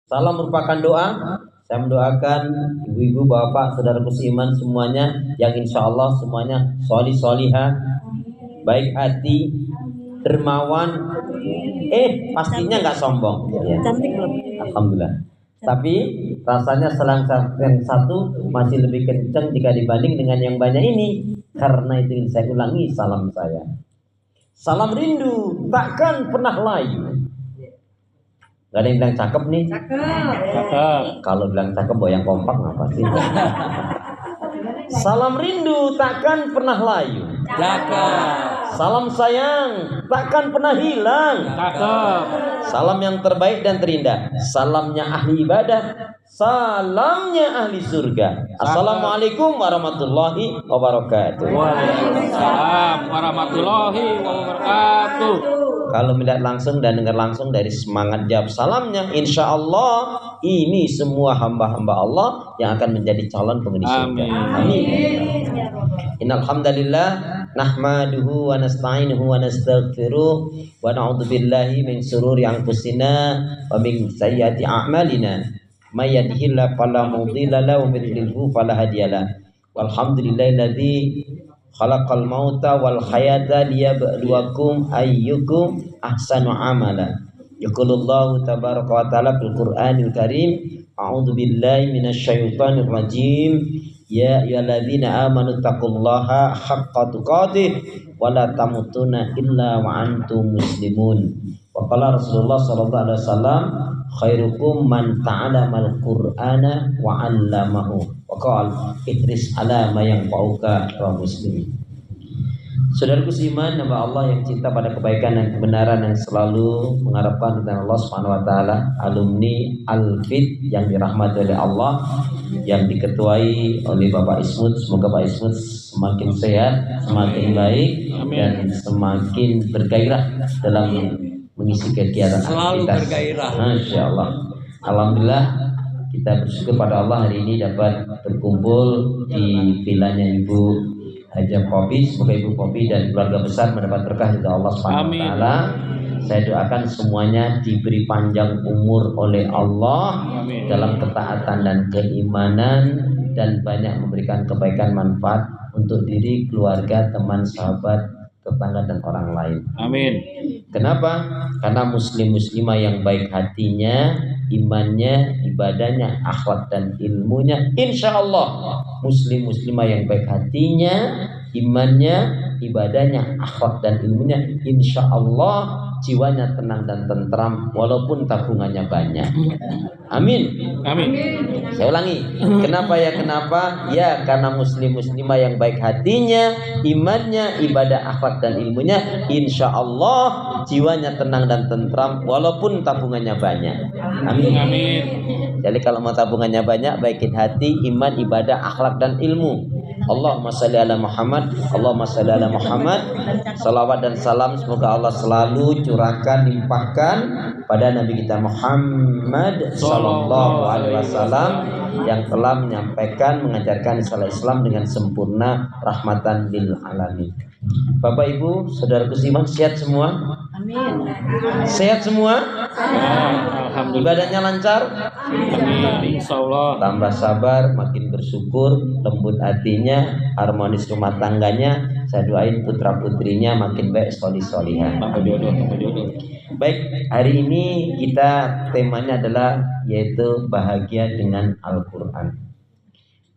Salam merupakan doa. Saya mendoakan ibu-ibu, bapak, saudaraku seiman semuanya yang insya Allah semuanya solih solihah, baik hati, dermawan, pastinya nggak sombong. Ya. Cantik belum? Alhamdulillah. Tapi rasanya selang yang satu masih lebih kencang jika dibanding dengan yang banyak ini. Karena itu ingin saya ulangi salam saya. Salam rindu takkan pernah layu. Gak ada yang bilang cakep nih. Cakep. Kalau bilang cakep boy yang kompak ngapa sih? Salam rindu takkan pernah layu. Cakep. Salam sayang takkan pernah hilang. Cakep. Salam yang terbaik dan terindah. Salamnya ahli ibadah. Salamnya ahli surga. Assalamualaikum warahmatullahi wabarakatuh. Waalaikumsalam warahmatullahi wabarakatuh. Kalau melihat langsung dan dengar langsung dari semangat jawab salamnya, insya Allah ini semua hamba-hamba Allah yang akan menjadi calon penghuni surga. Amin. Innal hamdalillah nahmaduhu wa nasta'inuhu wa nastaghfiruh wa na'udzu billahi min shururi anfusina wa min sayyiati a'malina. May yahdihillahu fala mudilla lahu wa may yudlilhu fala hadiyalah. Walhamdulillahilladzi khalaqal mauta wal hayata liyabluwakum ayyukum ahsanu amala. Yaqulullahu tabaraka wa ta'ala fil Qur'anil Karim, a'udzu billahi minasyaitonir rajim. Ya ayyuhalladzina amanu taqullaha haqqa tuqatih wa la tamutunna illa wa antum muslimun. Wa qala Rasulullah sallallahu alaihi wasallam, khairukum man ta'allamal Qur'ana wa 'allamahu. Wa qala ihris ala ma yanfa'uka wa muslimin. Saudaraku seiman, hamba Allah yang cinta pada kebaikan dan kebenaran, yang selalu mengharapkan kepada Allah Subhanahu wa taala, alumni Al-Fit yang dirahmati oleh Allah, yang diketuai oleh Bapak Ismud. Semoga Pak Ismud semakin sehat, semakin baik, dan semakin bergairah dalam mengisi kegiatan Selalu aktivitas. bergairah. Masya Allah. Alhamdulillah, kita bersyukur pada Allah hari ini dapat berkumpul di vilanya Ibu Haja Popi. Semoga Ibu Popi dan keluarga besar mendapat berkah dari Allah Subhanahu wa taala. Saya doakan semuanya diberi panjang umur oleh Allah. Amin. Dalam ketaatan dan keimanan, dan banyak memberikan kebaikan manfaat untuk diri, keluarga, teman, sahabat, tetangga dan orang lain. Amin. Kenapa? Karena muslim-muslimah yang baik hatinya, imannya, ibadahnya, akhlak dan ilmunya, insya Allah muslim-muslimah yang baik hatinya, imannya, ibadahnya, akhlak dan ilmunya, insya Allah jiwanya tenang dan tentram walaupun tabungannya banyak. Amin. Amin. Saya ulangi. Kenapa ya? Kenapa? Ya karena muslim-muslimah yang baik hatinya, imannya, ibadah, akhlak dan ilmunya, insya Allah jiwanya tenang dan tentram walaupun tabungannya banyak. Amin. Amin. Jadi kalau mau tabungannya banyak, baikin hati, iman, ibadah, akhlak dan ilmu. Allahumma shalli ala Muhammad, Allahumma shalli ala Muhammad. Salawat dan salam semoga Allah selalu curahkan, limpahkan pada Nabi kita Muhammad sallallahu alaihi wasallam yang telah menyampaikan, mengajarkan risalah Islam dengan sempurna, rahmatan lil alamin. Bapak Ibu, saudaraku seiman, sehat semua? Amin. Sehat semua? Alhamdulillah. Ibadahnya lancar? Amin. Insyaallah. Tambah sabar, makin bersyukur, lembut hatinya, harmonis rumah tangganya. Saya doain putra putrinya makin baik, solih-solihah. Baik, hari ini kita temanya adalah yaitu bahagia dengan Al-Quran.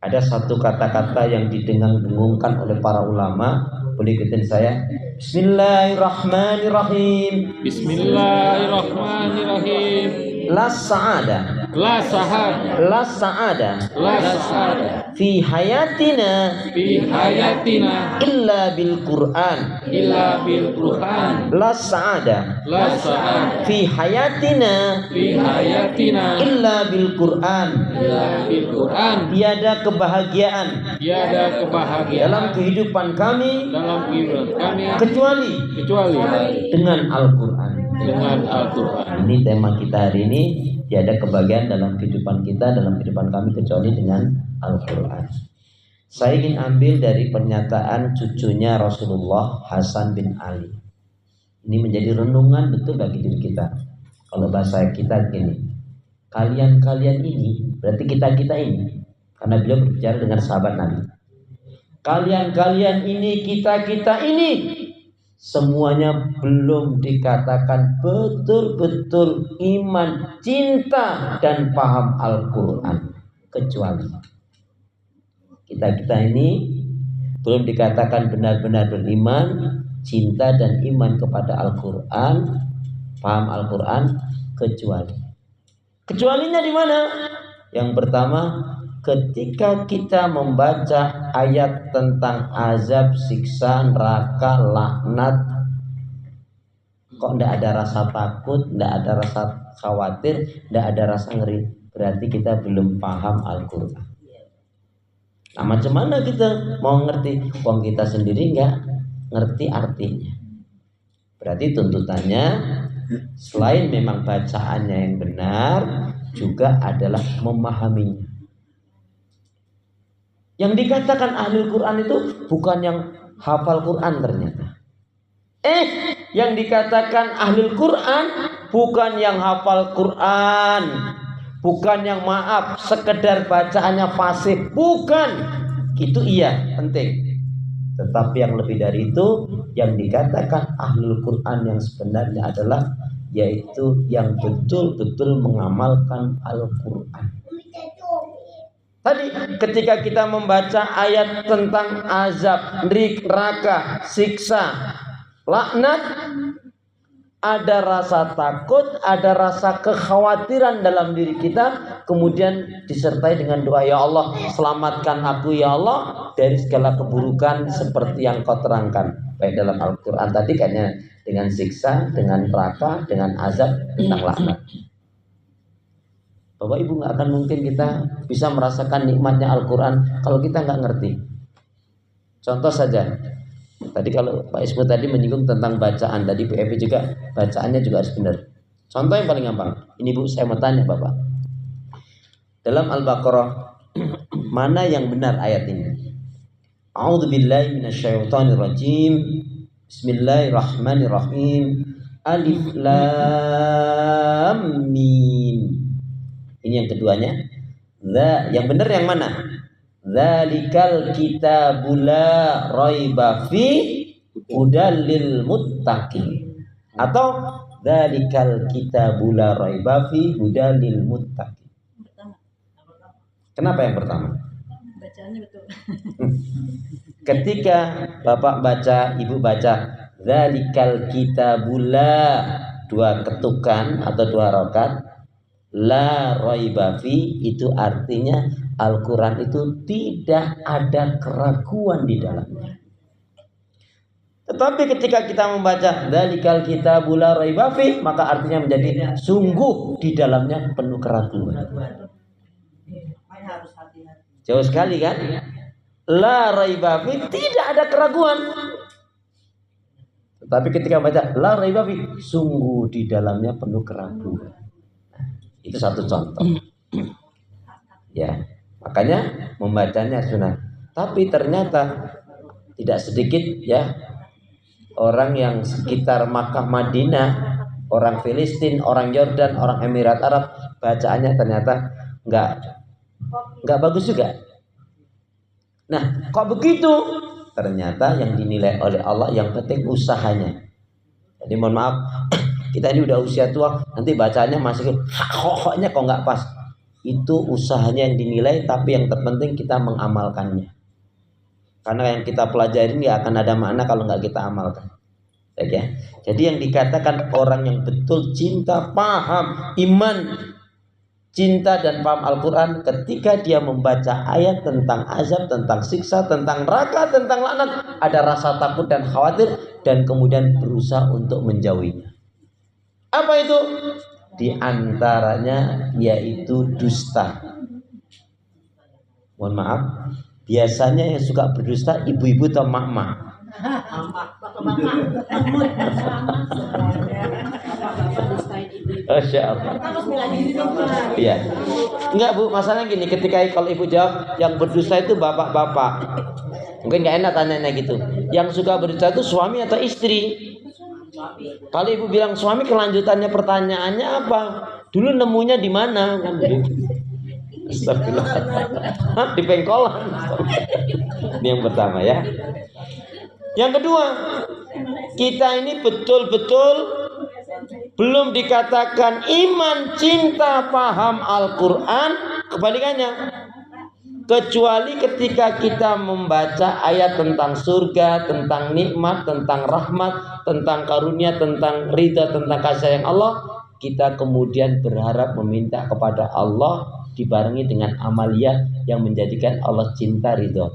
Ada satu kata-kata yang didengung-dengungkan oleh para ulama. Boleh ikutin saya. Bismillahirrahmanirrahim. Bismillahirrahmanirrahim. La sa'ada. La sahad. La sa'ada. La sahad. Fi hayatina. Fi hayatina. Illa bil Qur'an. Illa bil Qur'an. La sa'ada. La sahad. Fi hayatina. Fi hayatina. Illa bil Qur'an. Illa bil Qur'an. Tiada kebahagiaan. Tiada kebahagiaan Dalam kehidupan kami. dalam kehidupan kami Kecuali dengan Al-Quran. dengan Al-Quran. Ini tema kita hari ini. Tiada kebahagiaan dalam kehidupan kita, dalam kehidupan kami kecuali dengan Al-Quran. Saya ingin ambil dari pernyataan cucunya Rasulullah, Hasan bin Ali. Ini menjadi renungan betul bagi diri kita. Kalau bahasa kita gini, Kalian-kalian ini, berarti kita-kita ini, karena beliau berbicara dengan sahabat Nabi. Kalian-kalian ini, kita-kita ini, semuanya belum dikatakan betul-betul iman, cinta, dan paham Al-Quran. Kecuali kita-kita ini belum dikatakan benar-benar beriman, cinta dan iman kepada Al-Quran, paham Al-Quran, kecualinya di mana? Yang pertama, ketika kita membaca ayat tentang azab, siksa, neraka, laknat, kok tidak ada rasa takut, tidak ada rasa khawatir, tidak ada rasa ngeri, berarti kita belum paham Al-Quran. Nah, macam mana kita mau ngerti? Wong kita sendiri nggak ngerti artinya. Berarti tuntutannya selain memang bacaannya yang benar, juga adalah memahaminya. Yang dikatakan ahli Quran itu bukan yang hafal Quran ternyata. Yang dikatakan ahli Quran bukan yang hafal Quran, bukan yang sekedar bacaannya fasih, bukan. Itu iya, penting. Tetapi yang lebih dari itu, yang dikatakan ahlul Quran yang sebenarnya adalah yaitu yang betul-betul mengamalkan Al-Quran. Tadi ketika kita membaca ayat tentang azab, neraka, siksa, laknat, ada rasa takut, ada rasa kekhawatiran dalam diri kita, kemudian disertai dengan doa, ya Allah, selamatkan aku ya Allah dari segala keburukan seperti yang kau terangkan. Baik dalam Al-Quran tadi kayaknya dengan siksa, dengan neraka, dengan azab, tentang laknat. Bapak Ibu, nggak akan mungkin kita bisa merasakan nikmatnya Al-Quran kalau kita nggak ngerti. Contoh saja, tadi kalau Pak Ismu tadi menyinggung tentang bacaan, tadi Bu Evi juga bacaannya juga harus benar. Contoh yang paling gampang, ini Bu, saya mau tanya Bapak, dalam Al-Baqarah mana yang benar ayat ini? A'udzubillahi minasyaitonirrajim. Bismillahirrahmanirrahim. Alif Lam Mim. Ini yang keduanya. Yang benar yang mana? Dzalikal kitabul la raiba fi hudal lil muttaqin. Atau dzalikal kitabul la raiba fi hudal lil muttaqin. Kenapa yang pertama? Bacaannya betul. Ketika Bapak baca, Ibu baca dzalikal kitabul la, dua ketukan atau dua rakaat, la raiba fi, itu artinya Al-Quran itu tidak ada keraguan di dalamnya. Tetapi ketika kita membaca dzalikal kitabul la raiba fi, maka artinya menjadi sungguh di dalamnya penuh keraguan. Jauh sekali kan? La raiba fi, tidak ada keraguan. Tetapi ketika membaca la raiba fi, sungguh di dalamnya penuh keraguan. Itu satu contoh. Ya, makanya membacanya sunnah. Tapi ternyata tidak sedikit ya orang yang sekitar Makkah, Madinah, orang Filistin, orang Yordan, orang Emirat Arab, bacaannya ternyata nggak bagus juga. Nah, kok begitu? Ternyata yang dinilai oleh Allah yang penting usahanya. Jadi mohon maaf, kita ini udah usia tua, nanti bacanya masih hok-hoknya kok nggak pas. Itu usahanya yang dinilai, tapi yang terpenting kita mengamalkannya. Karena yang kita pelajari nggak akan ada makna kalau nggak kita amalkan. Ya. Jadi yang dikatakan orang yang betul cinta, paham, iman, cinta dan paham Al-Quran, ketika dia membaca ayat tentang azab, tentang siksa, tentang neraka, tentang laknat, ada rasa takut dan khawatir, dan kemudian berusaha untuk menjauhinya. Apa itu? Di antaranya yaitu dusta. Mohon maaf, biasanya yang suka berdusta ibu-ibu atau mak-mak. Masya Allah. Iya. Enggak Bu, masalahnya gini, ketika kalau ibu jawab yang berdusta itu bapak-bapak, mungkin nggak enak tanyanya gitu. Yang suka berdusta itu suami atau istri? Kalau ibu bilang suami, kelanjutannya pertanyaannya apa? Dulu nemunya di mana kan begitu. Astagfirullah. Di pengkolan. Ini yang pertama ya. Yang kedua, kita ini betul-betul belum dikatakan iman, cinta, paham Al-Quran. Kebalikannya, kecuali ketika kita membaca ayat tentang surga, tentang nikmat, tentang rahmat, tentang karunia, tentang ridha, tentang kasih sayang Allah, kita kemudian berharap meminta kepada Allah dibarengi dengan amaliyah yang menjadikan Allah cinta, ridha.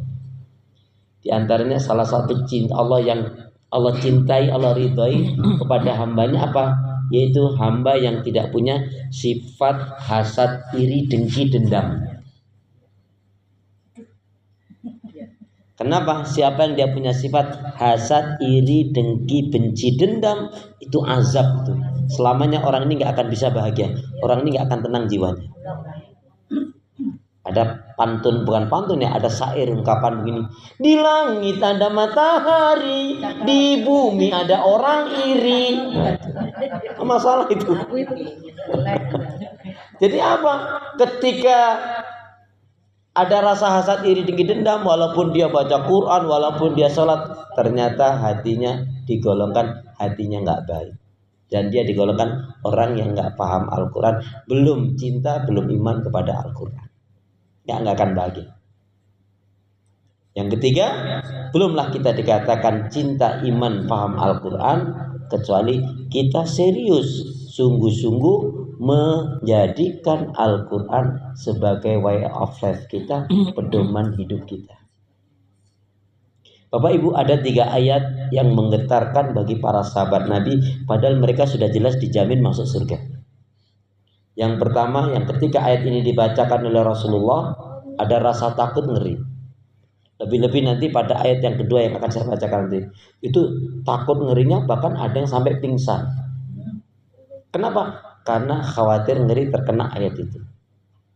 Di antaranya salah satu cinta Allah yang Allah cintai, Allah ridhoi kepada hambanya apa? Yaitu hamba yang tidak punya sifat hasad, iri, dengki, dendam. Kenapa? Siapa yang dia punya sifat hasad, iri, dengki, benci, dendam, itu azab itu. Selamanya orang ini nggak akan bisa bahagia. Orang ini nggak akan tenang jiwanya. Ada pantun, bukan pantun ya, ada syair ungkapan begini. Di langit ada matahari, di bumi ada orang iri. Masalah itu. Jadi apa? Ketika ada rasa hasad, iri, dengki, dendam, walaupun dia baca Quran, walaupun dia sholat, ternyata hatinya digolongkan hatinya nggak baik. Dan dia digolongkan orang yang nggak paham Al-Quran, belum cinta, belum iman kepada Al-Quran. Nggak akan bahagia. Yang ketiga, belumlah kita dikatakan cinta, iman, paham Al-Quran, kecuali kita serius, sungguh-sungguh menjadikan Al-Quran sebagai way of life kita, pedoman hidup kita. Bapak Ibu, ada 3 ayat yang menggetarkan bagi para sahabat Nabi, padahal mereka sudah jelas dijamin masuk surga. Yang pertama, yang ketika ayat ini dibacakan oleh Rasulullah, ada rasa takut, ngeri. Lebih-lebih nanti pada ayat yang kedua yang akan saya bacakan nanti, itu takut, ngerinya bahkan ada yang sampai pingsan. Kenapa? Karena khawatir, ngeri terkena ayat itu.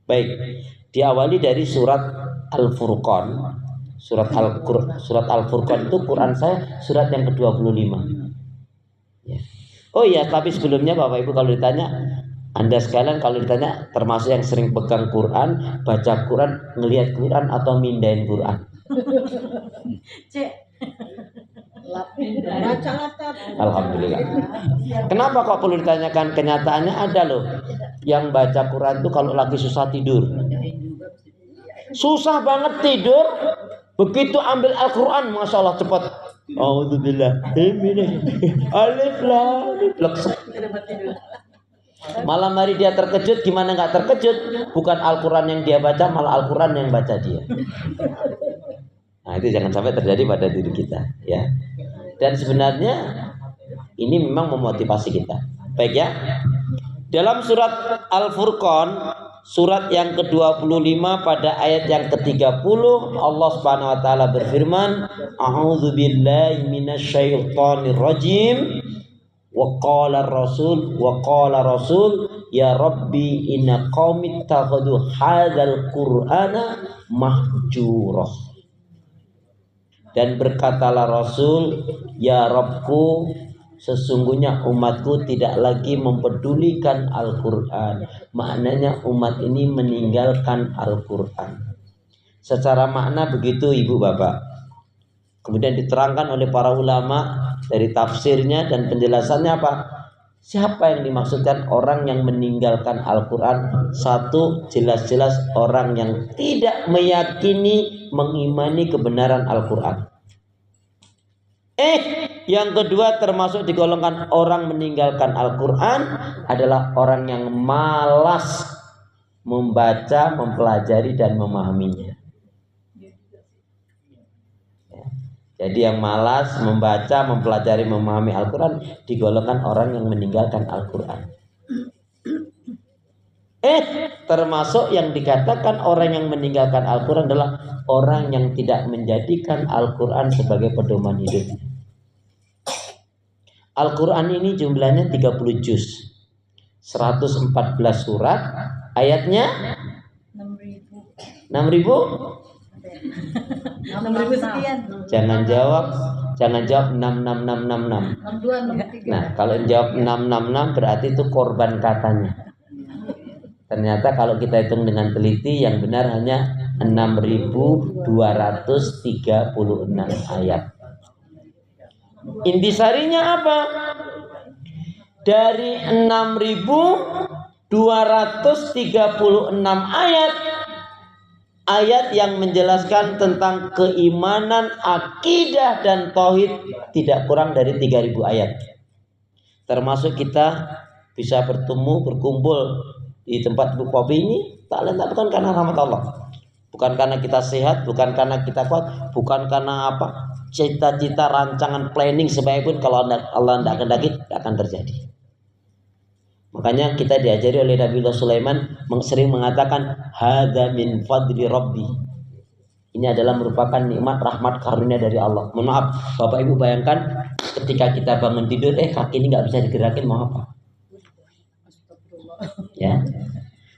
Baik, diawali dari surat Al-Furqan. Surat Al-Furqan itu Quran saya surat yang ke-25 ya. Oh iya, tapi sebelumnya Bapak Ibu kalau ditanya, Anda sekalian kalau ditanya termasuk yang sering pegang Quran, baca Quran, ngelihat Quran atau mindahin Quran? Alhamdulillah. Kenapa kok perlu ditanyakan? Kenyataannya ada loh yang baca Quran itu kalau lagi susah tidur. Susah banget tidur, begitu ambil Al-Quran, Masya Allah cepat. A'udzubillah. Alif lam mim. Malam hari dia terkejut, gimana nggak terkejut? Bukan Al-Quran yang dia baca, malah Al-Quran yang baca dia. Nah itu jangan sampai terjadi pada diri kita ya. Dan sebenarnya ini memang memotivasi kita. Baik ya. Dalam surat Al-Furqan, surat yang ke-25 pada ayat yang ke-30, Allah Subhanahu wa taala berfirman, A'udzu billahi minasyaitonir rajim. Wa qala rasul ya rabbi inna qaumi ittakhadhu hadzal qur'ana mahjura. Dan berkatalah Rasul, ya Rabbku, sesungguhnya umatku tidak lagi mempedulikan Al-Quran. Maknanya umat ini meninggalkan Al-Quran. Secara makna begitu Ibu Bapak. Kemudian diterangkan oleh para ulama dari tafsirnya dan penjelasannya apa? Siapa yang dimaksudkan orang yang meninggalkan Al-Quran? Satu, jelas-jelas orang yang tidak meyakini, mengimani kebenaran Al-Quran. Yang kedua termasuk digolongkan orang meninggalkan Al-Quran adalah orang yang malas membaca, mempelajari dan memahaminya. Jadi yang malas membaca, mempelajari, memahami Al-Quran digolongkan orang yang meninggalkan Al-Quran. Termasuk yang dikatakan orang yang meninggalkan Al-Quran adalah orang yang tidak menjadikan Al-Quran sebagai pedoman hidupnya. Al-Quran ini jumlahnya 30 juz, 114 surat, ayatnya 6.000 sekian. Jangan jawab 66666. Nah, kalau jawab 666 berarti itu korban katanya. Ternyata kalau kita hitung dengan teliti yang benar hanya 6.236 ayat. Intisarinya apa? Dari 6.236 ayat yang menjelaskan tentang keimanan, akidah dan tauhid tidak kurang dari 3.000 ayat. Termasuk kita bisa berkumpul di tempat Ibu Popi ini bukan karena rahmat Allah, bukan karena kita sehat, bukan karena kita kuat, bukan karena apa cita-cita, rancangan, planning sebaikpun kalau Allah tidak kehendaki tidak akan terjadi. Makanya kita diajari oleh Nabiullah Sulaiman sering mengatakan hadza min fadli rabbi. Ini adalah merupakan nikmat, rahmat, karunia dari Allah. Mohon maaf, Bapak Ibu bayangkan ketika kita bangun tidur, kaki ini nggak bisa digerakin, mau apa? Ya,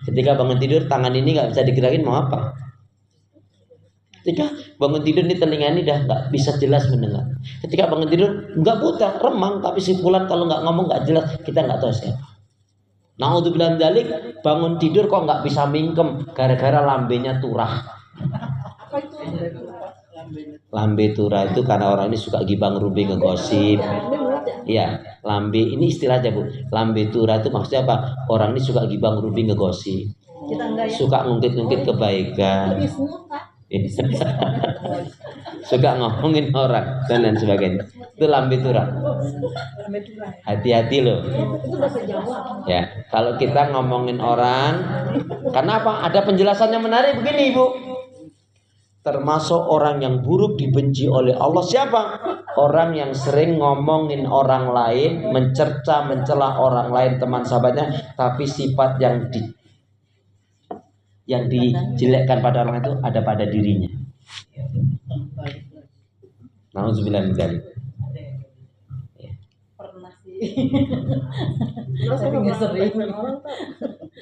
ketika bangun tidur tangan ini nggak bisa digerakin, mau apa? Ketika bangun tidur ini telinga ini dah nggak bisa jelas mendengar. Ketika bangun tidur nggak buta, remang, tapi si fulan kalau nggak ngomong nggak jelas, kita nggak tahu siapa. Naudzubillah dzalik, bangun tidur kok nggak bisa mingkem gara-gara lambenya turah. Lambe turah itu karena orang ini suka gibang rubi ngegosip. Iya, lambe ini istilah aja Bu. Lambe turah itu maksudnya apa? Orang ini suka gibang rubi ngegosip. Suka ngungkit-ngungkit kebaikan. Suka ngomongin orang dan lain sebagainya. Itu lambe turah. Hati-hati loh. Ya, kalau kita ngomongin orang, kenapa? Ada penjelasannya menarik begini Ibu. Termasuk orang yang buruk dibenci oleh Allah siapa? Orang yang sering ngomongin orang lain, mencerca, mencela orang lain, teman sahabatnya, tapi sifat yang dijelekkan pada orang itu ada pada dirinya. Nauzubillah min dzalik. Pernah sih. Tapi nggak sering.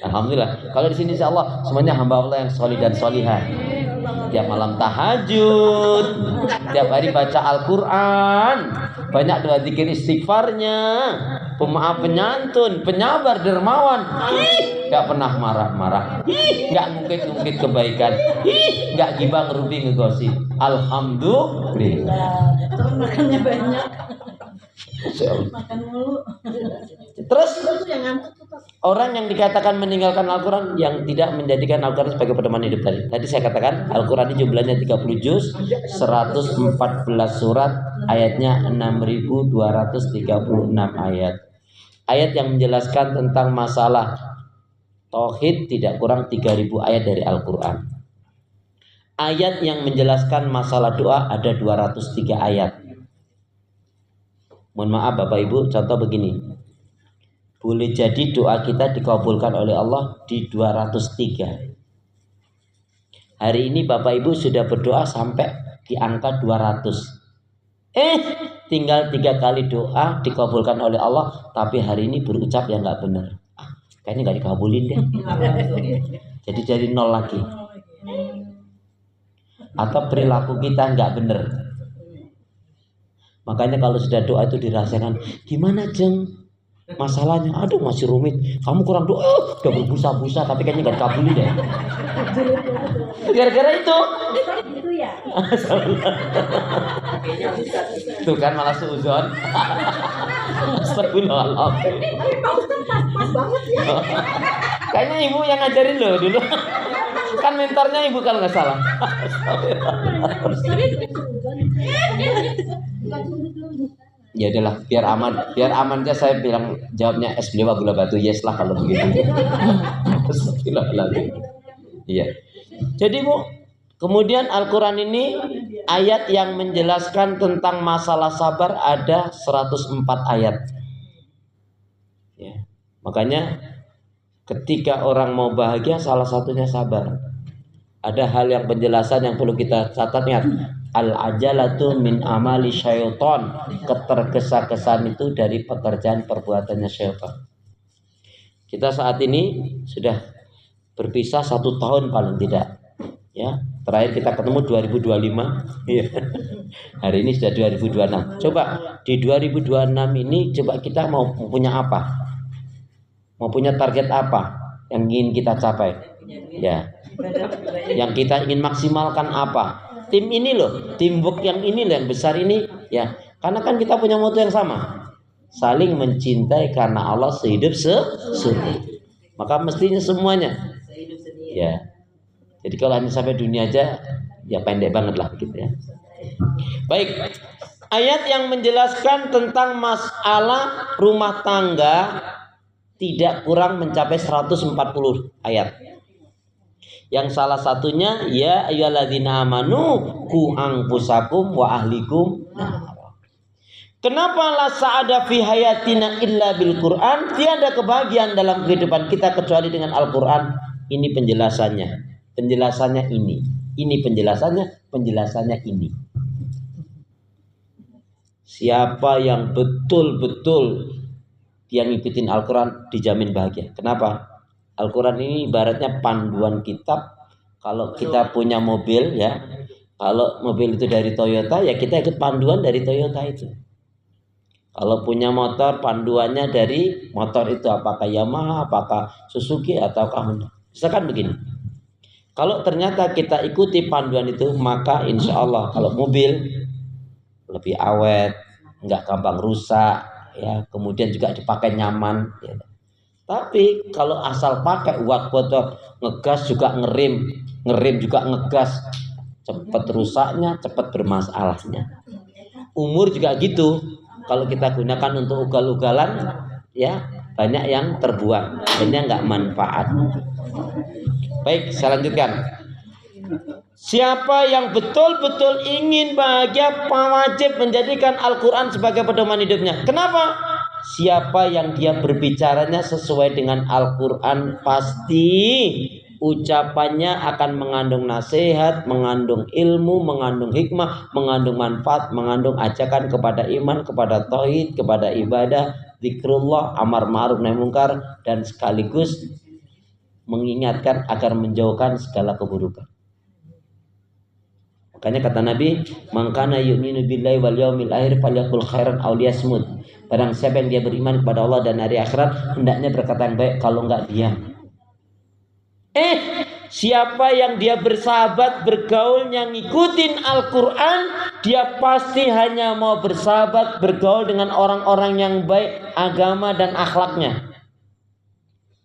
Alhamdulillah. Kalau di sini insyaallah semuanya hamba Allah yang solih dan solihah. Tiap malam tahajud, tiap hari baca Al-Quran, banyak doa zikir istighfarnya, pemaaf penyantun, penyabar, dermawan, nggak pernah marah-marah, nggak ngungkit-ngungkit kebaikan, nggak gibah ngerubi ngegosip. Alhamdulillah. Makannya banyak. Makan mulu. Terus orang yang dikatakan meninggalkan Al-Quran yang tidak menjadikan Al-Quran sebagai pedoman hidup tadi. Tadi saya katakan Al-Quran ini jumlahnya 30 juz, 114 surat, ayatnya 6.236 ayat. Ayat yang menjelaskan tentang masalah tauhid tidak kurang 3.000 ayat dari Al-Quran. Ayat yang menjelaskan masalah doa ada 203 ayat. Mohon maaf Bapak Ibu, contoh begini. Boleh jadi doa kita dikabulkan oleh Allah di 203. Hari ini Bapak Ibu sudah berdoa sampai di angka 200. Tinggal 3 kali doa dikabulkan oleh Allah, tapi hari ini berucap yang nggak benar. Kayaknya nggak dikabulin deh. Jadi dari 0 lagi. Atau perilaku kita nggak benar. Makanya kalau sudah doa itu dirasakan, gimana Jeng? Masalahnya, aduh masih rumit. Kamu kurang doa, udah berbusa-busa tapi kayaknya nggak dikabulin deh. Gara-gara itu. Itu ya. Tuh kan malah suuzon. Astagfirullahaladzim. Pas banget ya. Kayaknya ibu yang ngajarin lo dulu. Kan mentornya ibu kalau nggak salah. Ya udahlah, biar aman aja saya bilang jawabnya es beliau gula batu, yes lah kalau begitu. Iya. Jadi Bu, kemudian Al-Quran ini ayat yang menjelaskan tentang masalah sabar ada 104 ayat. Ya. Makanya ketika orang mau bahagia salah satunya sabar. Ada hal yang penjelasan yang perlu kita catat, ingat. Al-ajalatu min amali syaitan. Ketergesa-gesaan itu dari pekerjaan perbuatannya syaitan. Kita saat ini sudah berpisah 1 tahun paling tidak. Ya, terakhir kita ketemu 2025. Ya. Hari ini sudah 2026. Coba di 2026 ini coba kita mau punya apa? Mau punya target apa? yang ingin kita capai? Ya. Yang kita ingin maksimalkan apa? Tim ini loh, teamwork yang ini loh, yang besar ini ya. Karena kan kita punya moto yang sama. Saling mencintai karena Allah sehidup sesuci. Maka mestinya semuanya. Ya. Jadi kalau hanya sampai dunia aja ya pendek banget lah gitu ya. Baik. Ayat yang menjelaskan tentang masalah rumah tangga tidak kurang mencapai 140 ayat. Yang salah satunya ya ayyuhalladzina amanu qu anfusakum wa ahlikum. Kenapa la sa'ada fi hayatina illa bil Quran? Tiada kebahagiaan dalam kehidupan kita kecuali dengan Al-Qur'an. Ini penjelasannya. Penjelasannya ini. Ini penjelasannya ini. Siapa yang betul-betul dia ngikutin Al-Quran dijamin bahagia. Kenapa? Al-Quran ini ibaratnya panduan kitab. Kalau kita punya mobil ya, kalau mobil itu dari Toyota ya kita ikut panduan dari Toyota itu. Kalau punya motor panduannya dari motor itu, apakah Yamaha, apakah Suzuki ataukah Honda. Misalkan begini. Kalau ternyata kita ikuti panduan itu, maka insya Allah kalau mobil lebih awet, nggak gampang rusak, ya, kemudian juga dipakai nyaman. Ya. Tapi kalau asal pakai uat kotor, ngegas juga ngerem juga ngegas, cepat rusaknya, cepat bermasalahnya. Umur juga gitu. Kalau kita gunakan untuk ugal-ugalan, ya banyak yang terbuang, banyak nggak manfaat. Baik, saya lanjutkan. Siapa yang betul-betul ingin bahagia wajib menjadikan Al-Quran sebagai pedoman hidupnya. Kenapa? Siapa yang dia berbicaranya sesuai dengan Al-Quran pasti ucapannya akan mengandung nasihat, mengandung ilmu, mengandung hikmah, mengandung manfaat, mengandung ajakan kepada iman, kepada tauhid, kepada ibadah, zikrullah, amar ma'ruf nahi munkar, dan sekaligus mengingatkan agar menjauhkan segala keburukan. Makanya kata Nabi, "Man kana yu'minu billahi wal yaumil akhir falyaqul khairan aw liyasmut." Barang siapa yang dia beriman kepada Allah dan hari akhirat, hendaknya berkata yang baik, kalau enggak diam. Siapa yang dia bersahabat, bergaul, yang ngikutin Al-Quran, dia pasti hanya mau bersahabat, bergaul dengan orang-orang yang baik agama dan akhlaknya.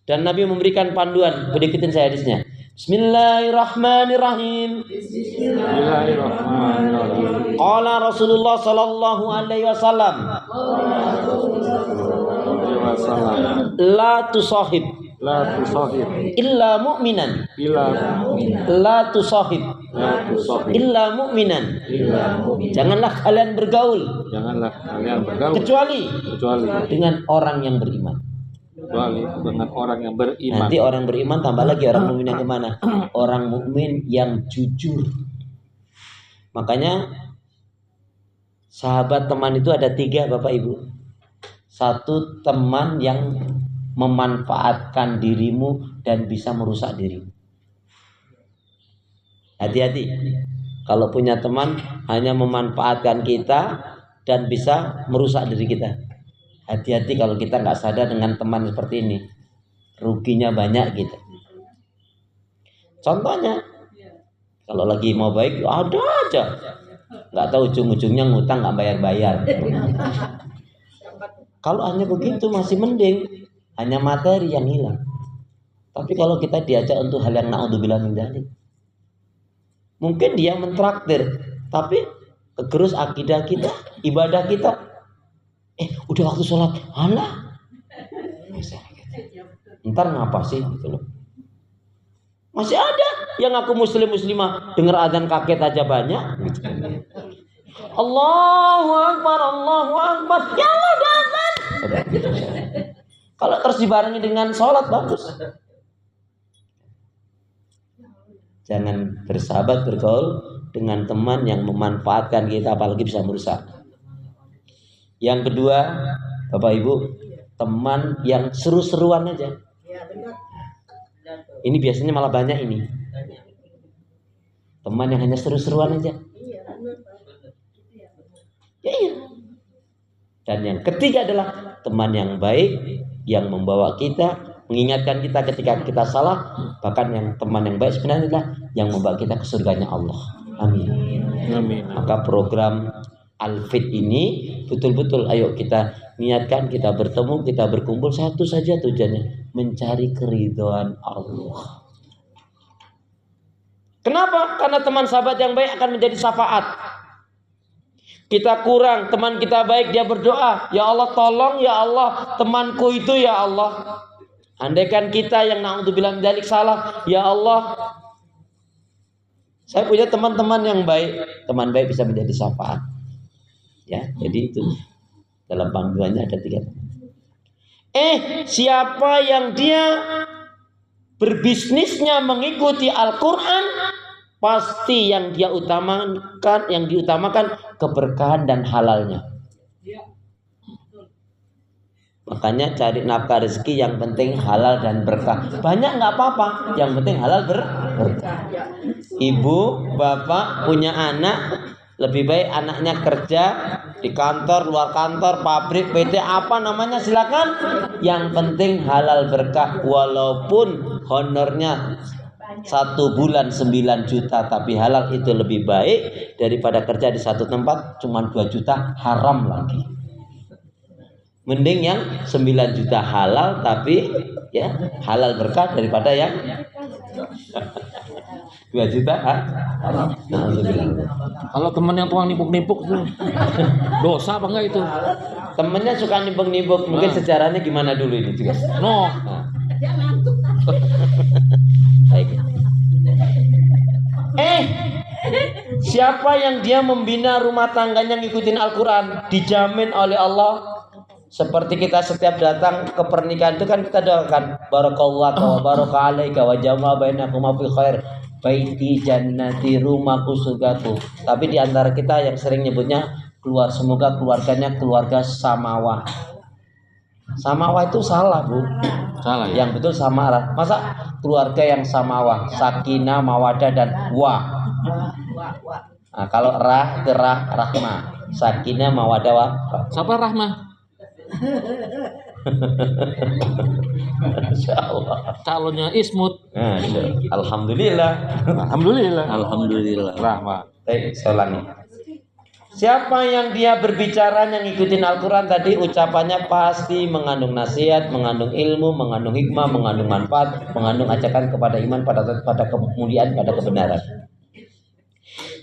Dan Nabi memberikan panduan. Ikutin saya hadisnya. Bismillahirrahmanirrahim. Bismillahirrahmanirrahim. Qala Rasulullah sallallahu alaihi wasallam. La tusahib. La tusahib. Illa mu'minan. La tusahib. Illa mu'minan. Janganlah kalian bergaul. Kecuali dengan orang yang beriman. Nanti orang beriman tambah lagi orang mukmin yang kemana? Orang mukmin yang jujur. Makanya sahabat teman itu ada 3 Bapak Ibu. 1 teman yang memanfaatkan dirimu dan bisa merusak dirimu. Hati-hati. Kalau punya teman hanya memanfaatkan kita dan bisa merusak diri kita. Hati-hati kalau kita nggak sadar dengan teman seperti ini, ruginya banyak gitu. Contohnya, kalau lagi mau baik ada aja, nggak tahu ujung-ujungnya ngutang nggak bayar-bayar. Kalau hanya begitu masih mending, hanya materi yang hilang. Tapi kalau kita diajak untuk hal yang naudzubillah min dzalik, mungkin dia mentraktir, tapi kegerus akidah kita, ibadah kita. Udah waktu sholat, alah. Ntar ngapa sih gitu loh. Masih ada yang aku muslimah dengar adzan kaget aja banyak gitu. Allahu Akbar, Allahu Akbar. Ya Allah, ada adzan. Kalau terus dibarengi dengan sholat bagus. Jangan bersahabat bergaul dengan teman yang memanfaatkan kita, apalagi bisa merusak. Yang kedua, Bapak Ibu, teman yang seru-seruan aja. Ini biasanya malah banyak ini. Teman yang hanya seru-seruan aja. Ya, iya. Dan yang ketiga adalah teman yang baik, yang membawa kita mengingatkan kita ketika kita salah. Bahkan yang teman yang baik sebenarnya adalah yang membawa kita ke surganya Allah. Amin. Amin. Maka program Al-Fit ini betul-betul ayo kita niatkan, kita bertemu, kita berkumpul, satu saja tujuannya, mencari keridhaan Allah. Kenapa? Karena teman sahabat yang baik akan menjadi syafaat. Kita kurang, teman kita baik, dia berdoa, ya Allah tolong ya Allah temanku itu ya Allah. Andaikan kita yang naudzubillah dzalik salah, ya Allah saya punya teman-teman yang baik, teman baik bisa menjadi syafaat. Ya, jadi itu dalam panggilannya ada 3. Siapa yang dia berbisnisnya mengikuti Al-Quran, pasti yang dia diutamakan keberkahan dan halalnya. Makanya cari nafkah rezeki yang penting halal dan berkah. Banyak nggak apa-apa, yang penting halal berkah. Ibu, bapak punya anak, lebih baik anaknya kerja di kantor, luar kantor, pabrik, PT apa namanya silakan. Yang penting halal berkah, walaupun honornya 1 bulan 9 juta tapi halal, itu lebih baik daripada kerja di satu tempat cuma 2 juta haram lagi. Mending yang 9 juta halal tapi ya halal berkah daripada yang 2 juta haram. Kalau teman yang tukang nimpuk-nimpuk itu dosa apa enggak itu? Temennya suka nimpuk-nimpuk, mungkin sejarahnya gimana dulu ini juga. No. Baik. Siapa yang dia membina rumah tangganya ngikutin Al-Quran, dijamin oleh Allah. Seperti kita setiap datang ke pernikahan itu kan kita doakan barakallahu wa baraka alaika wa jama'a bainakuma fi khair, baiti jannati, rumahku surgaku. Tapi di antara kita yang sering nyebutnya semoga keluarganya keluarga Samawa. Samawa itu salah, Bu. Salah ya? Yang betul Samara. Masa keluarga yang Samawa, sakinah, mawadah dan wa. Nah, kalau rahma, sakinah, mawadah wa. Siapa Rahmah? Insyaallah. Calonnya Ismut. Alhamdulillah. Alhamdulillah. Rahmah. Baik, saya ulangi. Siapa yang dia berbicara yang ngikutin Al-Quran tadi, ucapannya pasti mengandung nasihat, mengandung ilmu, mengandung hikmah, mengandung manfaat, mengandung ajakan kepada iman, pada kemuliaan, pada kebenaran.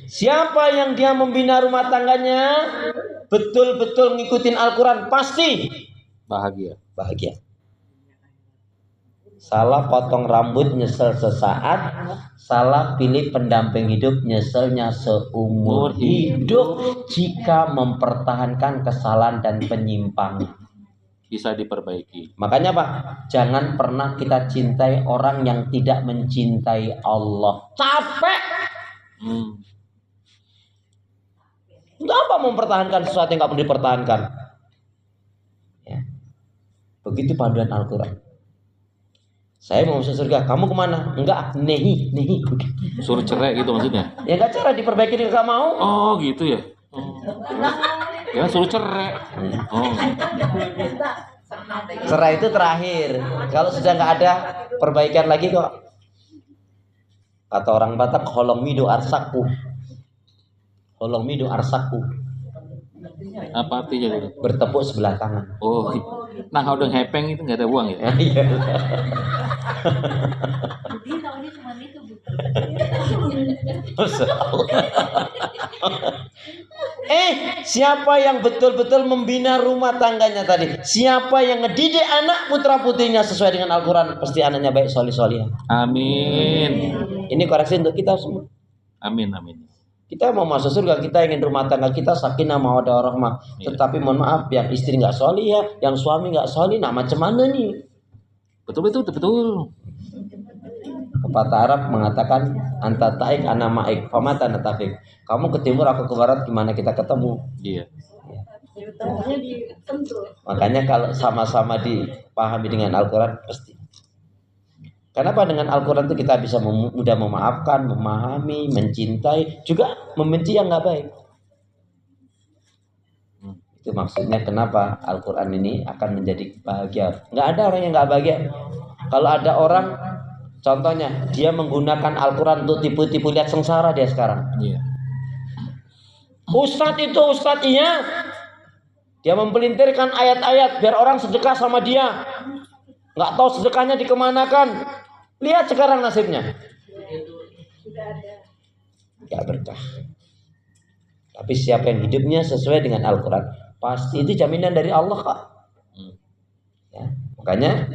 Siapa yang dia membina rumah tangganya betul-betul ngikutin Al-Quran, pasti bahagia. Salah potong rambut nyesel sesaat, salah pilih pendamping hidup nyeselnya seumur hidup. Jika mempertahankan kesalahan dan penyimpangan bisa diperbaiki. Makanya Pak, jangan pernah kita cintai orang yang tidak mencintai Allah. Capek. Untuk apa mempertahankan sesuatu yang nggak perlu dipertahankan? Ya. Begitu panduan Al-Quran. Saya mau masuk surga, kamu kemana? Enggak, nehi. Suruh cerai gitu maksudnya? Ya enggak, cara diperbaiki dia enggak mau. Oh gitu ya? Ya suruh cerai. Cerai itu terakhir. Kalau sudah enggak ada perbaikan lagi kok. Kata orang Batak, holong mido arsaku. Apa artinya itu? Bertepuk sebelah tangan. Oh, nah udah hepeng itu nggak ada uang ya? Iya. Siapa yang betul-betul membina rumah tangganya tadi? Siapa yang ngedidik anak putra putrinya sesuai dengan Al-Quran? Pasti anaknya baik, solih-solih. Amin. Ini koreksi untuk kita semua. Amin. Kita mau masuk surga, kita ingin rumah tangga kita sakinah mawaddah warahmah. Tetapi mohon maaf, yang istri nggak solih ya, yang suami nggak solih, nah macam mana nih? Betul. Pepatah Arab mengatakan anta taik ana maik, famata natafik. Kamu ke timur, aku ke barat, gimana kita ketemu? Iya. Makanya kalau sama-sama dipahami dengan Al-Quran pasti. Kenapa dengan Al-Quran itu kita bisa mudah memaafkan, memahami, mencintai, juga membenci yang nggak baik. Itu maksudnya kenapa Al-Quran ini akan menjadi bahagia. Nggak ada orang yang nggak bahagia. Kalau ada orang, contohnya dia menggunakan Al-Quran untuk tipu-tipu, lihat sengsara dia sekarang. Iya. Ustadz itu ustadz, iya. Dia mempelintirkan ayat-ayat biar orang sedekah sama dia. Nggak tahu sedekahnya dikemanakan. Lihat sekarang nasibnya. Nggak berkah. Tapi siapa yang hidupnya sesuai dengan Al-Quran, pasti itu jaminan dari Allah, Kak. Ya, makanya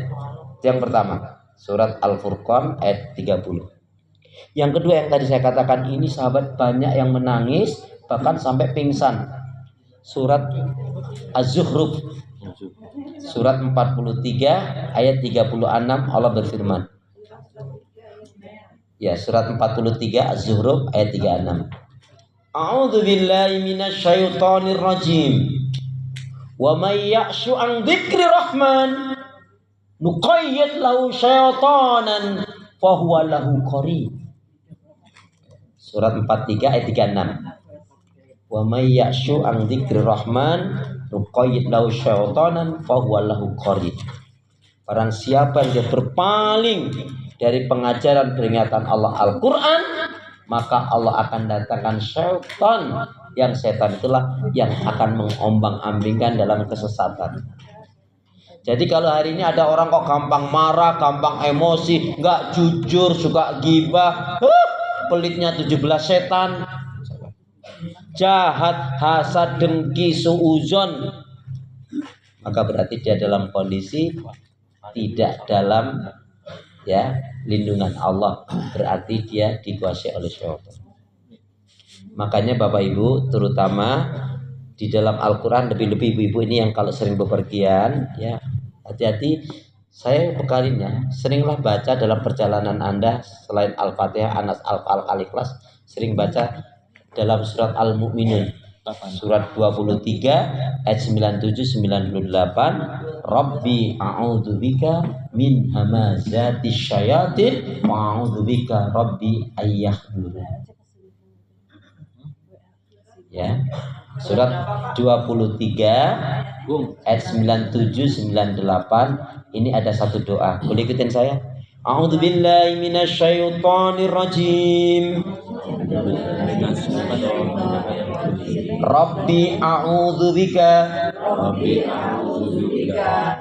yang pertama, surat Al-Furqan ayat 30. Yang kedua yang tadi saya katakan, ini sahabat banyak yang menangis bahkan sampai pingsan. Surat Az-Zukhruf, surat 43 ayat 36, Allah berfirman. Ya, surat 43 Az-Zukhruf ayat 36. A'udzu billahi minasyaitonir rajim. Wa may ya'shu an dzikri rahman nuqayyid lahu syaitanan fa huwa lahu qarin. Surat 43 ayat 36. Wa may ya'shu an dzikri rahman nuqayyid lahu syaitanan fa huwa lahu qarin. Barang siapa yang dia berpaling dari pengajaran peringatan Allah Al-Quran, maka Allah akan datangkan syaitan, yang setan itulah yang akan mengombang-ambingkan dalam kesesatan. Jadi kalau hari ini ada orang kok gampang marah, gampang emosi, nggak jujur, suka ghibah, pelitnya 17 setan, jahat, hasad, dengki, suuzon, maka berarti dia dalam kondisi tidak dalam lindungan Allah, berarti dia dikuasai oleh syaitan. Makanya Bapak Ibu, terutama di dalam Al-Quran, lebih-lebih ibu-ibu ini yang kalau sering bepergian, ya hati-hati. Saya bekalinya seringlah baca dalam perjalanan Anda, selain Al-Fatihah, Anas, Al-Ikhlas, sering baca dalam surat Al-Mu'minun, surat 23 ayat 97-98. Rabbi a'udzubika min hamazati syayatin wa a'udzubika rabbi ayyahdurun. Ya, surat 23 ayat 97-98. Ini ada satu doa, boleh ikutin saya? A'udzubillahi minasyaitonir rajim. Rabbi a'udzubika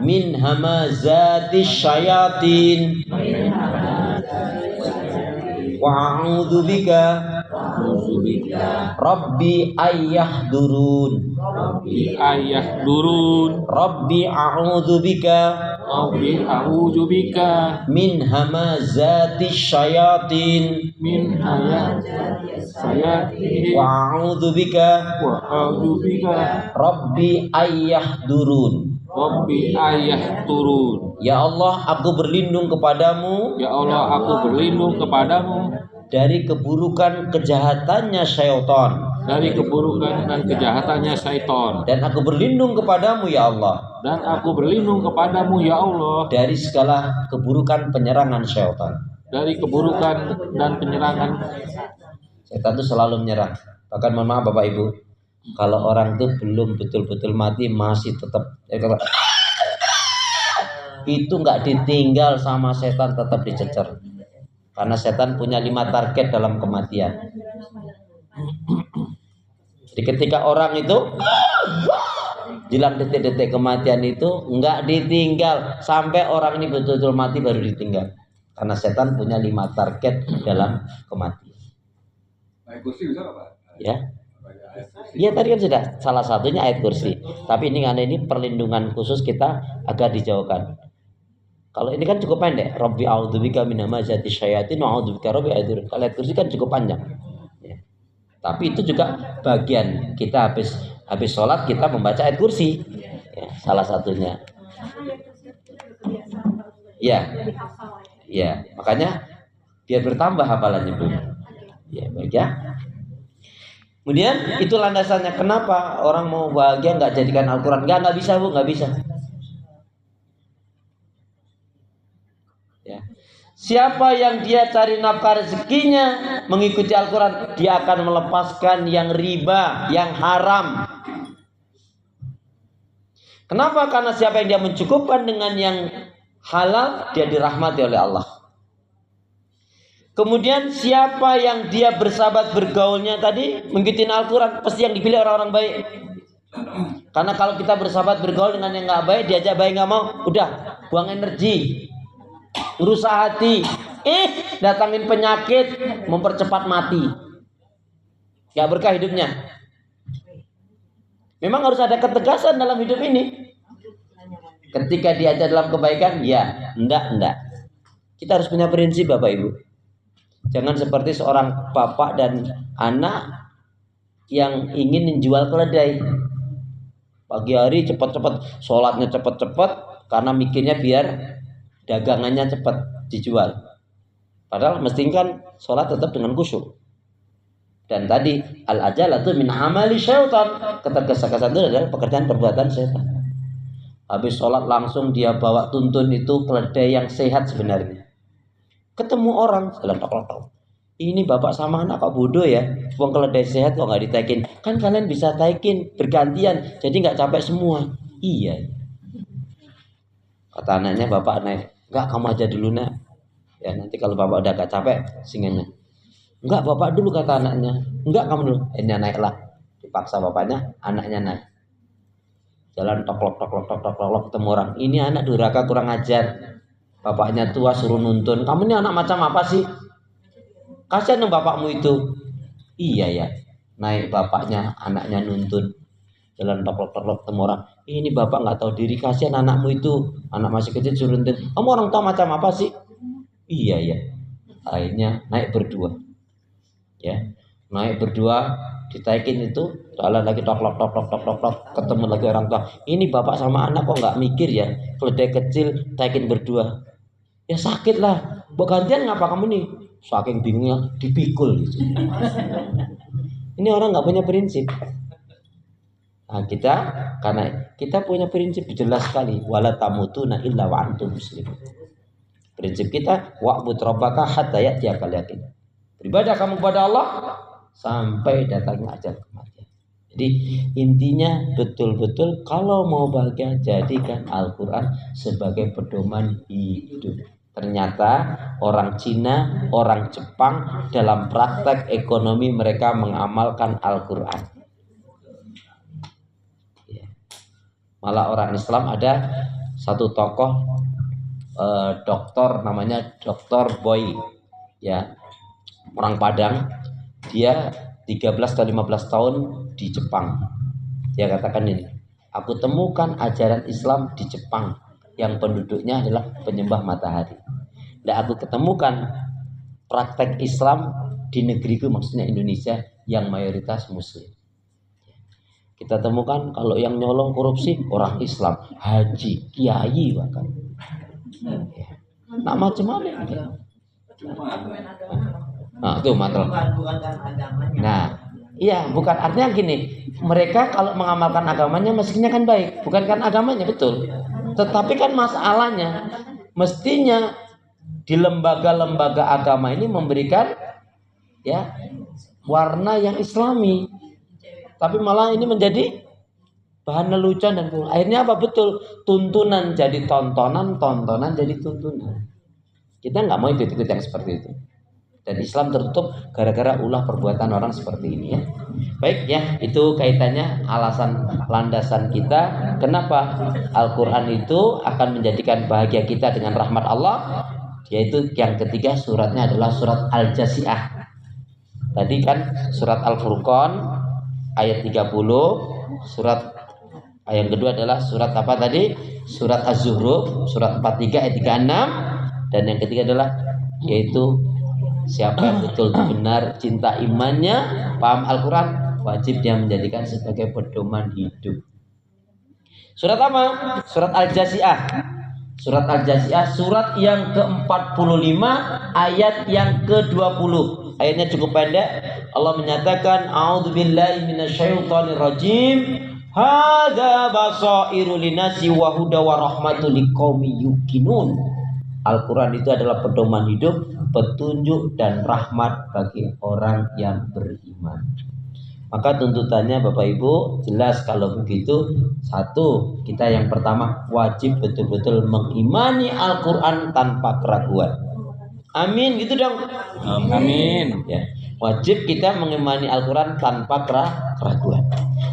min hamazati syayatin wa a'udzubika Rabbi ayyahdurun. Rabbi a'udzubika min hamazati syayatin wa a'udzubika Rabbi ayyahdurun. Ya Allah, aku berlindung kepadamu. Dari keburukan kejahatannya syaitan. Dan aku berlindung kepadamu ya Allah. Dari segala keburukan penyerangan syaitan. Syaitan itu selalu menyerang. Bahkan mohon maaf Bapak Ibu, kalau orang itu belum betul-betul mati masih tetap itu nggak ditinggal sama setan, tetap dicecer. Karena setan punya 5 target dalam kematian. Jadi ketika orang itu jelang detik-detik kematian itu nggak ditinggal sampai orang ini betul-betul mati baru ditinggal. Karena setan punya 5 target dalam kematian. Ayat kursi bisa Pak? Ya. Iya tadi kan sudah salah satunya ayat kursi. Tapi ini perlindungan khusus kita agar dijauhkan. Kalau ini kan cukup pendek. Rabbi a'udzubika min hamazati syayatin wa a'udzubika rabbi ayyahdurun. Kalau ayat kursi kan cukup panjang. Ya. Tapi itu juga bagian kita habis sholat kita membaca ayat kursi. Ya, salah satunya. Ya. Ya, makanya biar bertambah hafalannya Bu. Ya, baik ya. Kemudian itu landasannya kenapa orang mau bahagia nggak jadikan Al-Quran? Nggak bisa Bu, nggak bisa. Ya. Siapa yang dia cari nafkah rezekinya mengikuti Al-Quran, dia akan melepaskan yang riba, yang haram. Kenapa? Karena siapa yang dia mencukupkan dengan yang halal, dia dirahmati oleh Allah. Kemudian siapa yang dia bersahabat bergaulnya tadi mengikuti Al-Quran, pasti yang dipilih orang-orang baik. Karena kalau kita bersahabat bergaul dengan yang nggak baik, diajak baik nggak mau, udah buang energi, rusak hati, datangin penyakit, mempercepat mati, nggak berkah hidupnya. Memang harus ada ketegasan dalam hidup ini. Ketika diajak dalam kebaikan, ya, enggak. Kita harus punya prinsip, Bapak Ibu. Jangan seperti seorang bapak dan anak yang ingin menjual keledai. Pagi hari cepat-cepat, sholatnya cepat-cepat, karena mikirnya biar dagangannya cepat dijual. Padahal mestinya kan sholat tetap dengan khusyuk. Dan tadi al-ajalatu min amali syaitan. Ketergesa-gesaan itu adalah pekerjaan perbuatan syaitan. Habis sholat langsung dia bawa tuntun itu keledai yang sehat sebenarnya. Ketemu orang jalan tok. Ini bapak sama anak kok bodoh ya. Buang keledai sehat kok nggak ditaikin. Kan kalian bisa taikin bergantian, jadi nggak capek semua. Iya. Kata anaknya, bapak naik. Enggak, kamu aja dulu nak. Ya nanti kalau bapak udah gak capek singanya. Enggak, bapak dulu kata anaknya. Enggak, kamu dulu. Ini naiklah. Dipaksa bapaknya, anaknya naik. Jalan toklok ketemu orang. Ini anak durhaka kurang ajar. Bapaknya tua suruh nuntun. Kamu ini anak macam apa sih? Kasihan dong bapakmu itu. Iya ya. Naik bapaknya, anaknya nuntun. Jalan toklok ketemu orang. Ini bapak nggak tahu diri, kasihan anakmu itu. Anak masih kecil suruh nuntun. Kamu orang tua macam apa sih? Iya ya. Akhirnya naik berdua. Ya. Naik berdua, ditaikin itu, jalan lagi toklok, ketemu lagi orang tua. Ini bapak sama anak kok nggak mikir ya, keledai kecil taikin berdua. Ya sakit lah, buat gantian ngapa kamu nih? Saking bingungnya dipikul gitu. Ini orang nggak punya prinsip. Nah kita, karena kita punya prinsip jelas sekali, wala tamutuna illa wa antum muslimun. Prinsip kita wa'bud rabbaka hatta ya'tiyakal yaqin. Beribadah kamu kepada Allah sampai datangnya ajal kematian. Jadi intinya betul-betul kalau mau bahagia, jadikan Al-Quran sebagai pedoman hidup. Ternyata orang Cina, orang Jepang dalam praktek ekonomi mereka mengamalkan Al-Quran. Malah orang Islam ada satu tokoh doktor namanya Dr. Boy, ya, orang Padang. Dia 13 atau 15 tahun di Jepang. Dia katakan ini, aku temukan ajaran Islam di Jepang yang penduduknya adalah penyembah matahari. Dan aku ketemukan praktek Islam di negeriku, maksudnya Indonesia, yang mayoritas Muslim. Kita temukan kalau yang nyolong korupsi orang Islam, haji, kiai bahkan. Nah macam-macam. Nah itu masalah. Nah iya, bukan artinya gini, mereka kalau mengamalkan agamanya mestinya kan baik, bukan kan agamanya, betul. Tetapi kan masalahnya mestinya di lembaga-lembaga agama ini memberikan ya warna yang Islami, tapi malah ini menjadi bahan lelucon dan akhirnya apa, betul, tuntunan jadi tontonan, tontonan jadi tuntunan. Kita nggak mau ikut-ikut yang seperti itu. Dan Islam tertutup gara-gara ulah perbuatan orang seperti ini ya. Baik ya, itu kaitannya alasan landasan kita kenapa Al-Quran itu akan menjadikan bahagia kita dengan rahmat Allah. Yaitu yang ketiga suratnya adalah surat Al-Jasiah. Tadi kan surat Al-Furqan ayat 30, surat yang kedua adalah surat apa tadi? Surat Az-Zuhruf, surat 43 ayat 36, dan yang ketiga adalah yaitu siapa yang betul benar cinta imannya, paham Al-Quran, wajib dia menjadikan sebagai pedoman hidup. Surat apa? Surat Al-Jasiah. Surat Al-Jasiah, surat yang ke-45 ayat yang ke-20. Ayatnya cukup pendek. Allah menyatakan, a'udzubillahi minasyaitonir rajim. Hadza basairu linasi wa huda wa rahmatul liqaumi yuqinun. Al-Quran itu adalah pedoman hidup, petunjuk dan rahmat bagi orang yang beriman. Maka tuntutannya Bapak Ibu jelas kalau begitu. Satu, kita yang pertama wajib betul-betul mengimani Al-Quran tanpa keraguan. Amin gitu dong. Amin. Ya, wajib kita mengimani Al-Quran tanpa keraguan.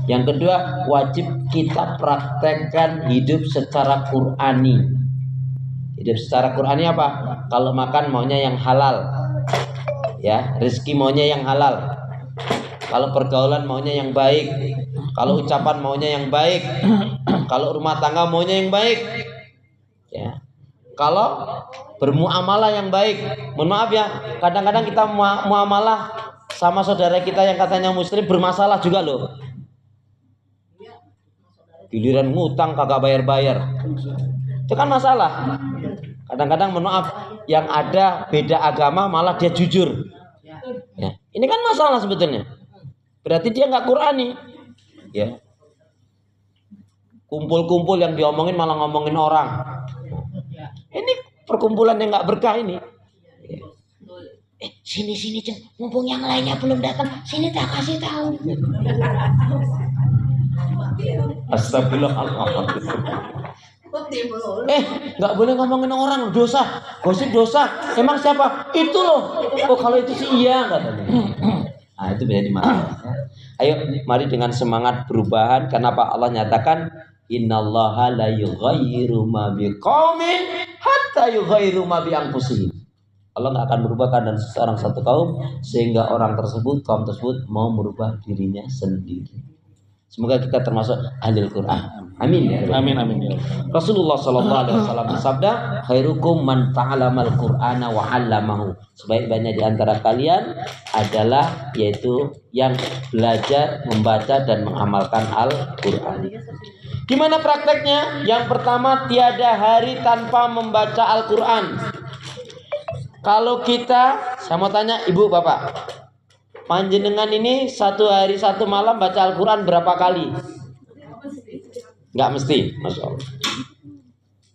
Yang kedua, wajib kita praktekkan hidup secara Qurani. Hidup secara Qurani apa? Kalau makan maunya yang halal, ya, rezeki maunya yang halal. Kalau pergaulan maunya yang baik. Kalau ucapan maunya yang baik. Kalau rumah tangga maunya yang baik. Ya. Kalau bermuamalah yang baik. Mohon maaf ya, kadang-kadang kita muamalah sama saudara kita yang katanya muslim bermasalah juga loh. Giliran ngutang kagak bayar-bayar. Itu kan masalah. Kadang-kadang mohon maaf, yang ada beda agama malah dia jujur. Ya. Ini kan masalah sebetulnya. Berarti dia nggak Qurani, ya. Kumpul-kumpul yang diomongin malah ngomongin orang. Ini perkumpulan yang nggak berkah ini. Sini Ceng, mumpung yang lainnya belum datang, sini tak kasih tahu. Astagfirullahaladzim. Nggak boleh ngomongin orang, dosa, gosip dosa. Emang siapa? Itu loh. Oh kalau itu sih iya katanya. Nah itu menjadi masalah. Ayo mari dengan semangat perubahan. Kenapa Allah nyatakan innallaha la yughayyiru ma biqaumin hatta yughayyiru ma bi anfusihim. Allah nggak akan merubah keadaan seseorang satu kaum sehingga orang tersebut, kaum tersebut mau merubah dirinya sendiri. Semoga kita termasuk ahli Al-Quran. Amin ya. Amin amin ya. Rasulullah SAW bersabda, khairukum man ta'alamal Qur'ana wa 'allamahu. Sebaik-baiknya di antara kalian adalah yaitu yang belajar, membaca dan mengamalkan Al-Qur'an. Gimana prakteknya? Yang pertama, tiada hari tanpa membaca Al-Qur'an. Kalau kita, saya mau tanya Ibu Bapak, panjenengan ini satu hari satu malam baca Al-Quran berapa kali? Nggak mesti, Masya Allah.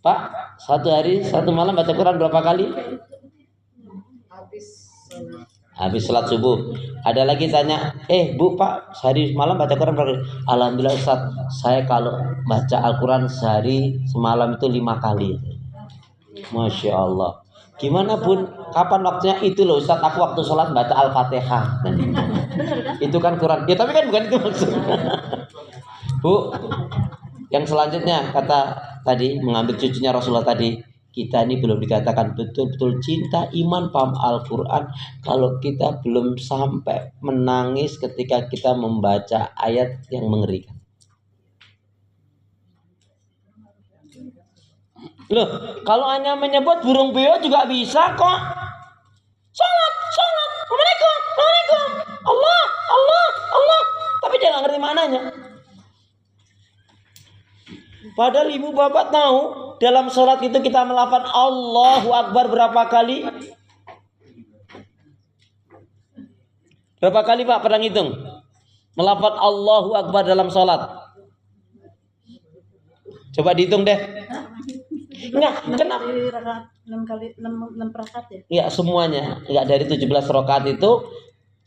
Pak, satu hari satu malam baca Quran berapa kali? Habis sholat subuh. Ada lagi tanya, Bu Pak, sehari malam baca Quran berapa kali? Alhamdulillah Ustaz, saya kalau baca Al-Quran sehari semalam itu 5 kali. Masya Allah. Gimana pun, kapan waktunya itu loh Ustaz, aku waktu sholat baca Al-Fatihah. Itu kan Quran. Ya tapi kan bukan itu maksudnya. Bu, yang selanjutnya kata tadi mengambil cucunya Rasulullah tadi, kita ini belum dikatakan betul-betul cinta, iman, paham Al-Quran kalau kita belum sampai menangis ketika kita membaca ayat yang mengerikan. Loh, kalau hanya menyebut burung beo juga bisa kok. Salat, Assalamualaikum, Allah. Tapi dia nggak ngerti maknanya. Padahal ibu bapak tahu dalam sholat itu kita melafaz Allahu Akbar berapa kali? Berapa kali Pak? Pernah ngitung? Melafaz Allahu Akbar dalam sholat. Coba dihitung deh. Enggak, kenapa? 6 rakaat ya? Ya semuanya. Enggak, dari 17 rakaat itu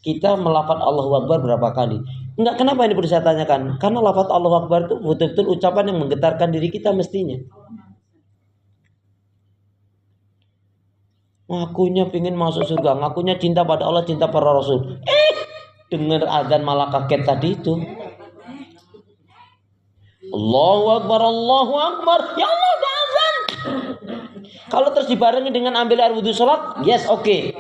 kita melafaz Allahu Akbar berapa kali? Enggak, kenapa ini perlu saya tanyakan? Karena lafaz Allahu Akbar itu betul-betul ucapan yang menggetarkan diri kita mestinya. Ngakunya pingin masuk surga, ngakunya cinta pada Allah, cinta pada Rasul. Dengar azan malah kaget tadi itu. Allahu Akbar, ya Allah udah azan. Kalau terus dibarengi dengan ambil air wudhu sholat, yes, oke.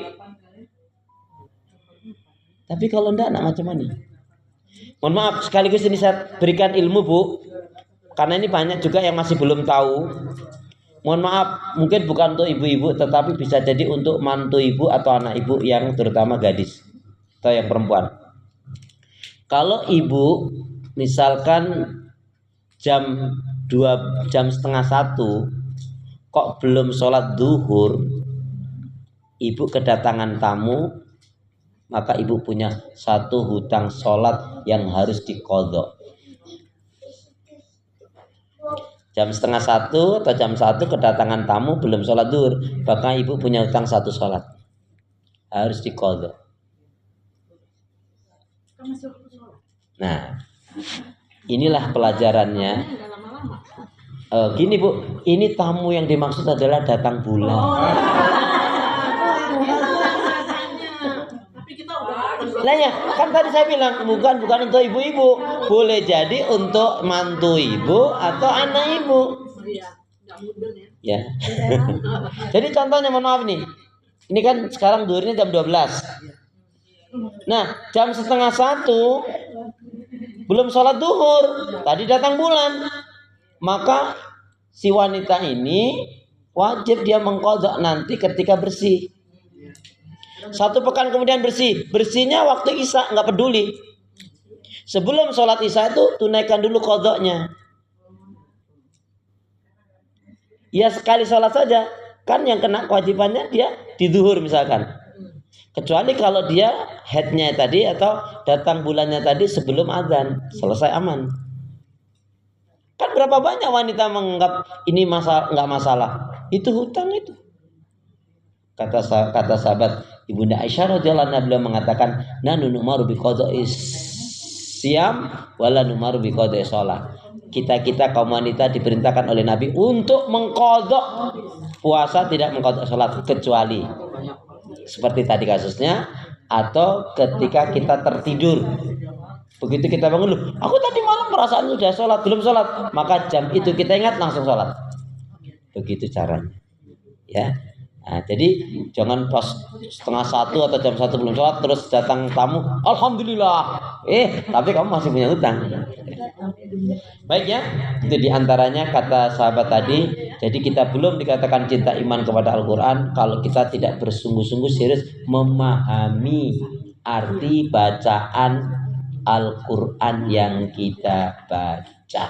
Tapi kalau enggak, nak macam mana? Mohon maaf, sekaligus ini saya berikan ilmu Bu, karena ini banyak juga yang masih belum tahu. Mohon maaf, mungkin bukan untuk ibu-ibu, tetapi bisa jadi untuk mantu ibu atau anak ibu yang terutama gadis atau yang perempuan. Kalau ibu misalkan jam 1:30 kok belum sholat duhur, ibu kedatangan tamu, maka ibu punya satu hutang sholat yang harus diqodho. Jam 1:30 atau jam 1 kedatangan tamu belum sholat duhur, maka ibu punya hutang satu sholat harus diqodho. Nah, inilah pelajarannya. Gini Bu, ini tamu yang dimaksud adalah datang bulan. Nah ya, kan tadi saya bilang bukan untuk ibu-ibu, boleh jadi untuk mantu ibu atau anak ibu. Ya. Jadi contohnya mohon maaf nih. Ini kan sekarang duhurnya jam 12. Nah, jam setengah 1 belum sholat duhur, tadi datang bulan. Maka si wanita ini wajib dia mengqadha nanti ketika bersih. 1 pekan kemudian bersih. Bersihnya waktu isya, nggak peduli. Sebelum sholat isya itu tunaikan dulu qadhanya. Ya sekali sholat saja. Kan yang kena kewajibannya dia di zuhur misalkan. Kecuali kalau dia headnya tadi atau datang bulannya tadi sebelum azan, selesai aman. Kan berapa banyak wanita menganggap ini nggak masalah. Itu hutang itu. Kata sahabat Ibunda Aisyah radhiyallahu anha, beliau mengatakan, nanu numaru bi qada'is siyam wala numaru bi qada'is shalah. Kita kaum wanita diperintahkan oleh Nabi untuk mengqadha puasa, tidak mengqadha salat, kecuali seperti tadi kasusnya, atau ketika kita tertidur. Begitu kita bangun, loh, aku tadi malam perasaan sudah sholat, belum sholat, maka jam itu kita ingat langsung sholat. Begitu caranya. Ya. Nah, jadi jangan pas setengah 1 atau jam 1 belum sholat terus datang tamu, alhamdulillah. Tapi kamu masih punya hutang. Baik ya, itu diantaranya kata sahabat tadi. Jadi kita belum dikatakan cinta iman kepada Al-Quran kalau kita tidak bersungguh-sungguh serius memahami arti bacaan Al-Quran yang kita baca.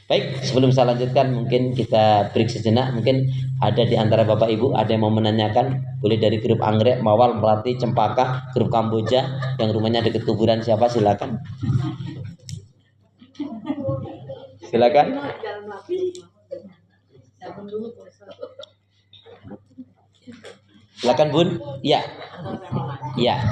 Baik, sebelum saya lanjutkan mungkin kita break sejenak. Mungkin ada di antara Bapak Ibu ada yang mau menanyakan, boleh dari grup Anggrek, Mawal, Melati, Cempaka, grup Kamboja yang rumahnya dekat kuburan, siapa silakan. Silakan. Silakan Bun. Ya. Ya.